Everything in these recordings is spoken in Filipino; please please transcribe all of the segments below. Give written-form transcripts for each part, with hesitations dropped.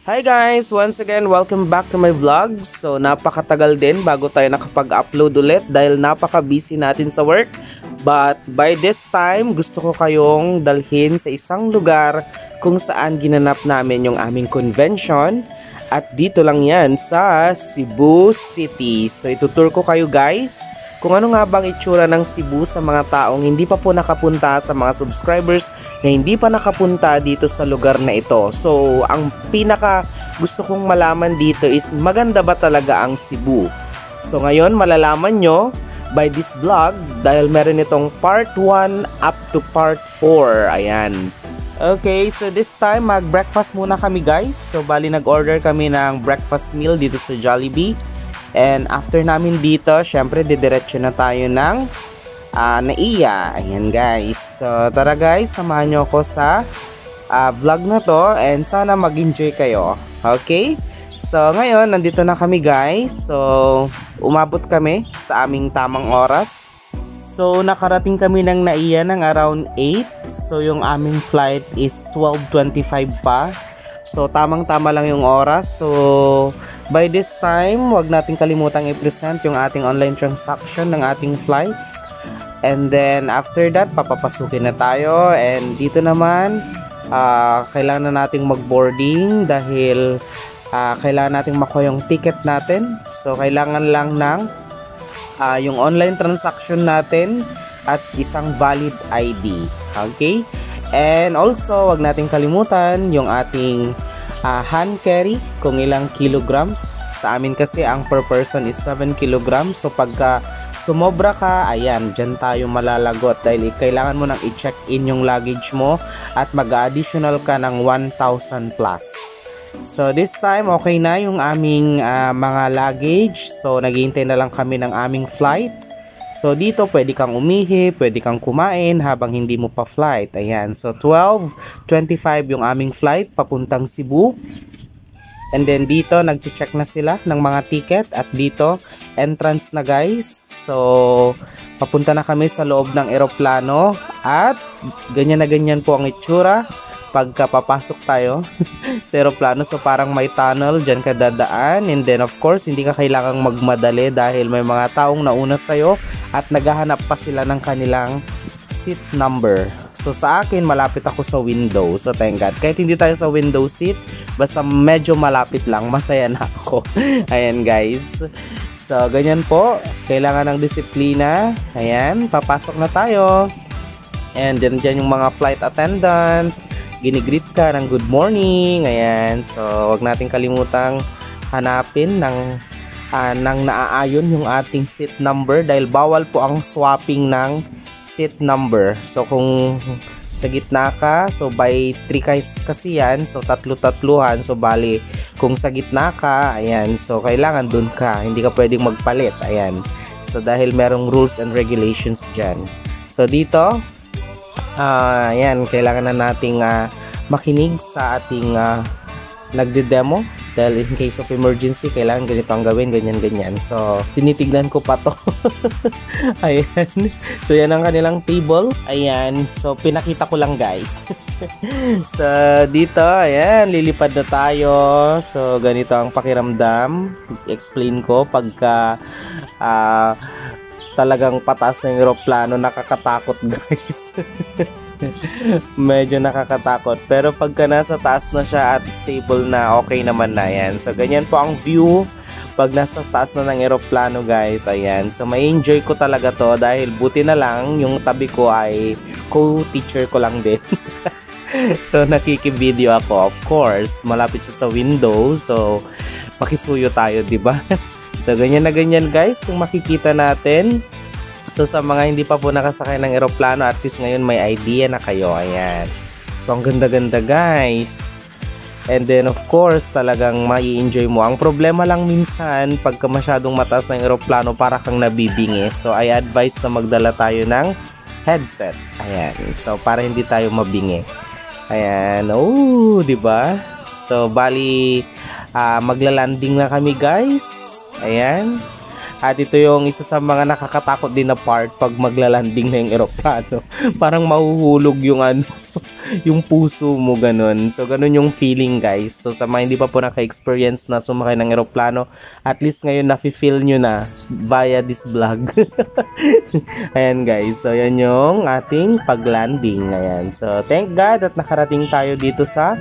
Hi guys! Once again, welcome back to my vlog. So napakatagal din bago tayo nakapag-upload ulit dahil napaka-busy natin sa work. But by this time, gusto ko kayong dalhin sa isang lugar kung saan ginanap namin yung aming convention. At dito lang yan sa Cebu City. So itutur ko kayo guys kung ano nga bang itsura ng Cebu sa mga taong hindi pa po nakapunta, sa mga subscribers na hindi pa nakapunta dito sa lugar na ito. So ang pinaka gusto kong malaman dito is maganda ba talaga ang Cebu? So ngayon malalaman nyo by this vlog dahil meron itong part 1 up to part 4. Ayan. Okay, so this time mag-breakfast muna kami guys. So bali nag-order kami ng breakfast meal dito sa Jollibee. And after namin dito, syempre didiretso na tayo ng Naiya. Ayan guys. So tara guys, samahan nyo ako sa vlog na to and sana mag-enjoy kayo. Okay? So ngayon, nandito na kami guys. So umabot kami sa aming tamang oras. So nakarating kami ng Naiya ng around 8. So yung aming flight is 12:25 pa. So tamang-tama lang yung oras. So by this time, wag nating kalimutang i-present yung ating online transaction ng ating flight. And then after that, papapasukin na tayo. And dito naman, kailangan na nating mag-boarding dahil kailangan nating makuha yung ticket natin. So kailangan lang ng yung online transaction natin at isang valid ID. Okay? And also, wag nating kalimutan yung ating hand carry kung ilang kilograms. Sa amin kasi ang per person is 7 kilograms. So pagka sumobra ka, ayan, dyan tayo malalagot dahil kailangan mo nang i-check in yung luggage mo at mag-additional ka ng 1,000 plus. So this time okay na yung aming mga luggage. So naghihintay na lang kami ng aming flight. So dito pwede kang umihi, pwede kang kumain habang hindi mo pa flight. Ayan. So 12:25 yung aming flight papuntang Cebu. And then dito nagche-check na sila ng mga ticket at dito entrance na guys. So papunta na kami sa loob ng eroplano at ganyan na ganyan po ang itsura pagka papasok tayo sa eroplano. So parang may tunnel, dyan ka dadaan. And then of course, hindi ka kailangang magmadali dahil may mga taong nauna sa'yo at naghahanap pa sila ng kanilang seat number. So sa akin, malapit ako sa window. So thank God. Kahit hindi tayo sa window seat, basta medyo malapit lang, masaya na ako. Ayan guys. So ganyan po. Kailangan ng disiplina. Ayan, papasok na tayo. And then dyan yung mga flight attendant. Ginigreet ka ng good morning. Ayan. So wag nating kalimutang hanapin ng naaayon yung ating seat number dahil bawal po ang swapping ng seat number. So kung sa gitna ka, so by 3 kasi yan, so tatlo-tatluhan. So bali kung sa gitna ka, ayan, so kailangan dun ka, hindi ka pwedeng magpalit. Ayan. So dahil merong rules and regulations dyan. So dito ayan, kailangan na nating makinig sa ating nagde-demo dahil in case of emergency kailangan ganito ang gawin, ganyan. So tinitignan ko pa to. Ayan, so yan ang kanilang table. Ayan, so pinakita ko lang guys. So dito, ayan, lilipad na tayo. So ganito ang pakiramdam. Explain ko pagka talagang pataas na yung eroplano, nakakatakot guys. Medyo nakakatakot. Pero pagka nasa taas na siya at stable na, okay naman na yan. So ganyan po ang view pag nasa taas na ng eroplano guys. Ayan. So may enjoy ko talaga to dahil buti na lang yung tabi ko ay co-teacher ko lang din. So nakiki-video ako. Of course, malapit siya sa window. So makisuyo tayo, diba? So ganyan na ganyan guys yung makikita natin. So sa mga hindi pa po nakasakay ng eroplano, at least ngayon may idea na kayo. Ayan. So ang ganda-ganda guys. And then of course talagang mai-enjoy mo. Ang problema lang minsan pagka masyadong mataas ng eroplano, para kang nabibingi. So I advise na magdala tayo ng headset. Ayan. So para hindi tayo mabingi. Ayan. Oh, 'di ba? So bali magla-landing na kami guys. Ayan. At ito yung isa sa mga nakakatakot din na part pag maglalanding na yung eroplano. Parang mahuhulog yung yung puso mo, ganun. So ganun yung feeling, guys. So sa mga hindi pa po naka-experience na sumakay ng eroplano, at least ngayon nafe-feel nyo na via this vlog. Ayan, guys. So yan yung ating paglanding. Ayan. So thank God at nakarating tayo dito sa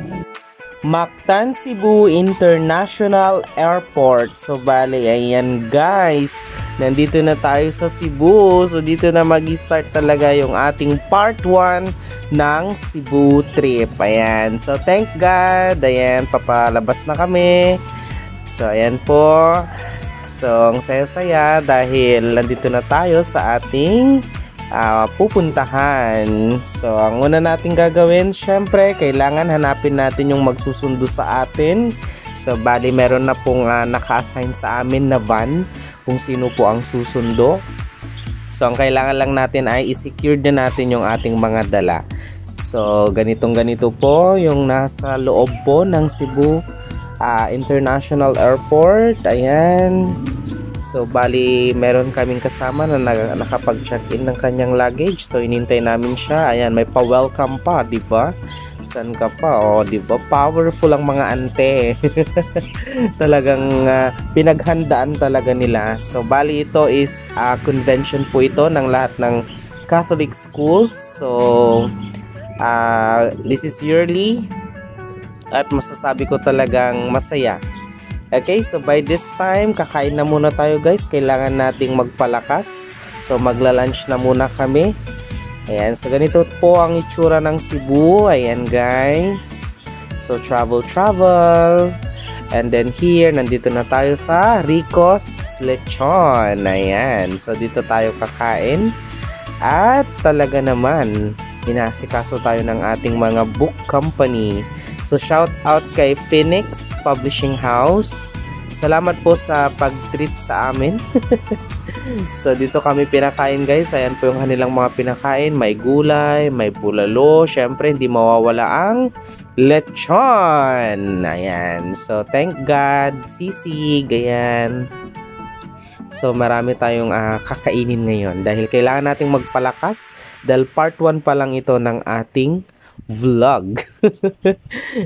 Mactan Cebu International Airport. So bali, ayan guys, nandito na tayo sa Cebu. So dito na mag-start talaga yung ating part 1 ng Cebu trip. Ayan, so thank God. Ayan, papalabas na kami. So ayan po. So ang saya-saya dahil nandito na tayo sa ating pupuntahan. So ang una natin gagawin, syempre kailangan hanapin natin yung magsusundo sa atin. So bali meron na pong naka-assign sa amin na van kung sino po ang susundo. So ang kailangan lang natin ay i-secure na natin yung ating mga dala. So ganito po yung nasa loob po ng Cebu International Airport. Ayan. So bali meron kaming kasama na nakapag-check-in ng kanyang luggage. So inintay namin siya. Ayan, may pa-welcome pa, 'di ba? San ka pa? Oh, 'di ba? Powerful ang mga ante. Talagang pinaghandaan talaga nila. So bali ito is convention po ito ng lahat ng Catholic schools. So this is yearly at masasabi ko talagang masaya. Okay, so by this time, kakain na muna tayo guys. Kailangan nating magpalakas. So magla-lunch na muna kami. Ayan, so ganito po ang itsura ng Cebu. Ayan guys. So travel. And then here, nandito na tayo sa Rico's Lechon. Ayan, so dito tayo kakain. At talaga naman, inasikaso tayo ng ating mga book company. So shout out kay Phoenix Publishing House. Salamat po sa pag-treat sa amin. So dito kami pinakain guys. Ayan po yung kanilang mga pinakain. May gulay, may bulalo. Syempre hindi mawawala ang lechon. Ayan. So thank God. Sisig. Ayan. So marami tayong kakainin ngayon. Dahil kailangan nating magpalakas. Dahil part 1 pa lang ito ng ating vlog.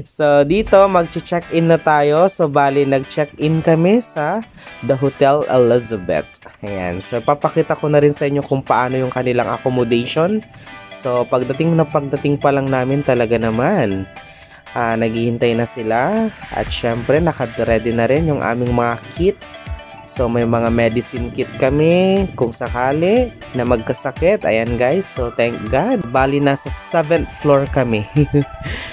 So dito mag-check-in na tayo. So bali nag-check-in kami sa The Hotel Elizabeth. Ayan. So papakita ko na rin sa inyo kung paano yung kanilang accommodation. So pagdating pa lang namin talaga naman naghihintay na sila. At syempre naka-ready na rin yung aming mga kit. So may mga medicine kit kami kung sakali na magkasakit. Ayan guys, so thank God. Bali nasa 7th floor kami.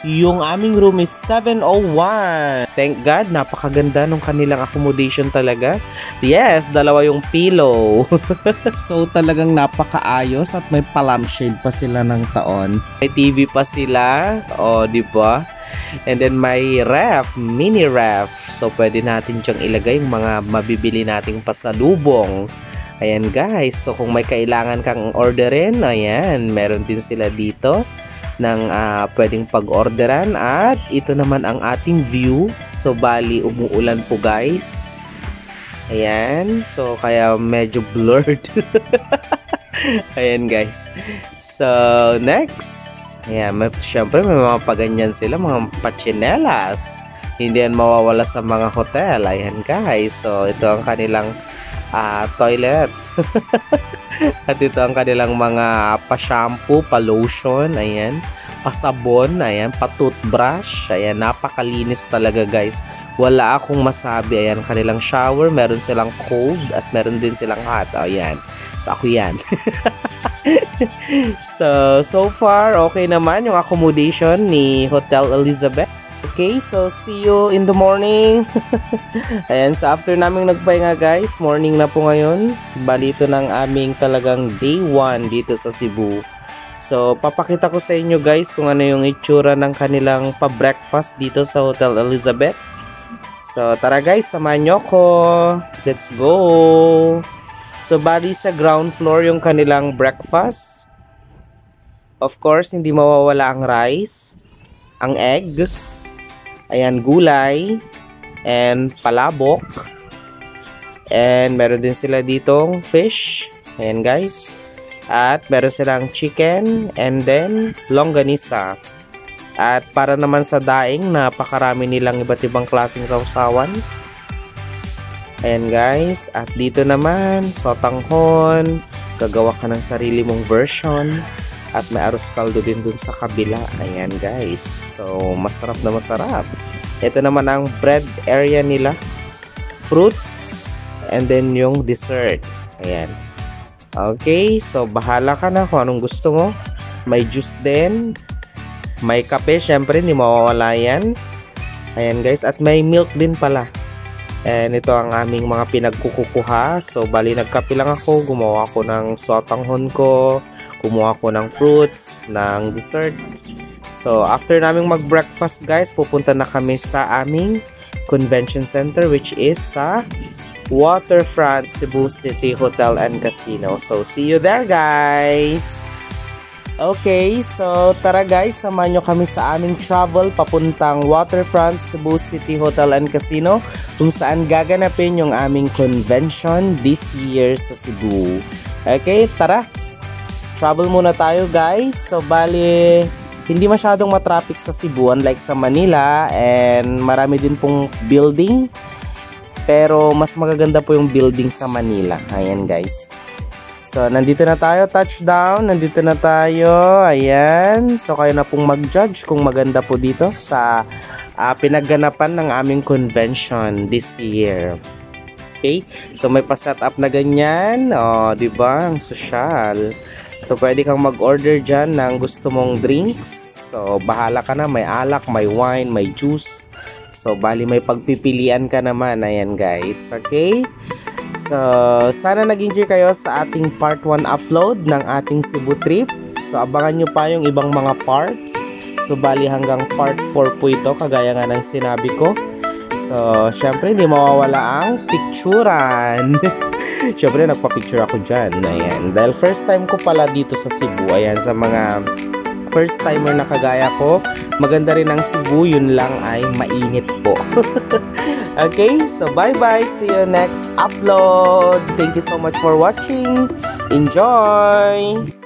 Yung aming room is 701. Thank God, napakaganda ng kanilang accommodation talaga. Yes, dalawa yung pillow. So talagang napakaayos at may pa-lampshade pa sila ng taon. May TV pa sila. O, di ba? And then may ref, mini ref. So pwede natin diyang ilagay yung mga mabibili nating pasalubong. Ayan guys, so kung may kailangan kang orderin, ayan, meron din sila dito ng pwedeng pag-orderan. At ito naman ang ating view. So bali umuulan po guys. Ayan, so kaya medyo blurred. Ayan guys. So next, ayan, syempre may mga paganyan sila, mga pachinelas. Hindi yan mawawala sa mga hotel. Ayan guys, so ito ang kanilang toilet. At ito ang kanilang mga pa-shampoo, pa-lotion, ayan, pasabon, ayan, pa-toothbrush. Ayan, napakalinis talaga guys. Wala akong masabi. Ayan, kanilang shower, meron silang cold at meron din silang hot. Ayan. So ako yan. So far okay naman yung accommodation ni Hotel Elizabeth. Okay, so see you in the morning. Ayan, so after naming nagpahinga guys, morning na po ngayon. Bali ito ng aming talagang day 1 dito sa Cebu. So papakita ko sa inyo guys kung ano yung itsura ng kanilang pa-breakfast dito sa Hotel Elizabeth. So tara guys, samahan nyo ko. Let's go. So bali sa ground floor yung kanilang breakfast. Of course, hindi mawawala ang rice, ang egg, ayan, gulay, and palabok, And meron din sila ditong fish. Ayan guys. At meron silang chicken and then longganisa. At para naman sa daing, napakarami nilang iba't ibang klaseng sausawan. Ayan guys. At dito naman, sotanghon. Gagawa ka ng sarili mong version. At may arroz caldo din dun sa kabila. Ayan guys. So, masarap na masarap. Ito naman ang bread area nila. Fruits. And then yung dessert. Ayan. Okay. So, bahala ka na kung anong gusto mo. May juice din. May kape. Syempre, hindi mawawala yan. Ayan guys. At may milk din pala. And ito ang aming mga pinagkukuha. So, bali nagkape lang ako. Gumawa ako ng sotanghon ko. Kumuha ko ng fruits, ng dessert. So, after naming mag-breakfast guys, pupunta na kami sa aming convention center which is sa Waterfront Cebu City Hotel and Casino. So, see you there guys! Okay, so tara guys, samahan nyo kami sa aming travel papuntang Waterfront Cebu City Hotel and Casino kung saan gaganapin yung aming convention this year sa Cebu. Okay, tara! Travel muna tayo guys. So bali, hindi masyadong matraffic sa Cebu unlike sa Manila and marami din pong building. Pero mas magaganda po yung building sa Manila. Ayan guys. So, nandito na tayo, touchdown, nandito na tayo, ayan. So, kayo na pong mag-judge kung maganda po dito sa pinagganapan ng aming convention this year. Okay? So, may pa-set up na ganyan, diba? Ang social. So, pwede kang mag-order dyan ng gusto mong drinks. So, bahala ka na, may alak, may wine, may juice. So, bali may pagpipilian ka naman, ayan guys, okay? So, sana nag-enjoy kayo sa ating part 1 upload ng ating Cebu trip. So, abangan nyo pa yung ibang mga parts. So, bali hanggang part 4 po ito, kagaya nga ng sinabi ko. So, syempre, hindi mawawala ang picturean. Syempre, nagpa-picture ako dyan. Ayan. Dahil first time ko pala dito sa Cebu. Ayan, sa mga first timer na kagaya ko, maganda rin ang Cebu. Yun lang ay mainit po. Okay, so bye-bye. See you next upload. Thank you so much for watching. Enjoy!